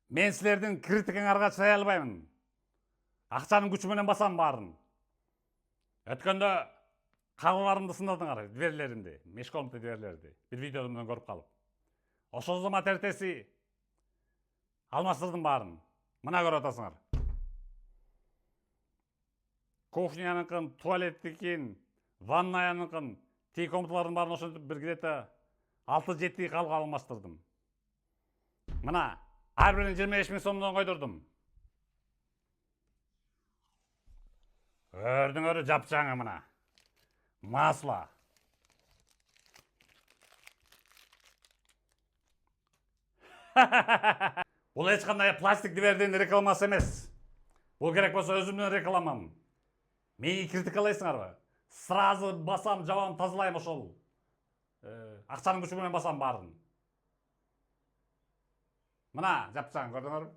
Мен силердин критикаңарга чыдай албаймын. Акчанын күчү менен басам баарын. Өткөндө кабыларымды сындадыңар, дверьлеримди, мешкомдуу дверьлерди. Бир видеодон көрүп калып. Ошол зама тертеси алмаштырдым баарын. Мына көрүп атасыңар. Кухняныкын, туалеттикин, ваннаяныкын, тиги комнаталардын баарын ошентип бир где-то 6-7 калга алмаштырдым. Мына ар бирин 25 000 сомдон койдурдум. Өрдүңөрү жапжаңы мына. Масло. Бул эч кандай пластик двердин рекламасы эмес. Бул керек болсо өзүмдүн рекламам. Мени критикалайсыңарбы? Сразу басам, жабам, тазалайм ошол. Акчанын күчү менен басам баарын. Мына жапжаң, көрдүңөрбү?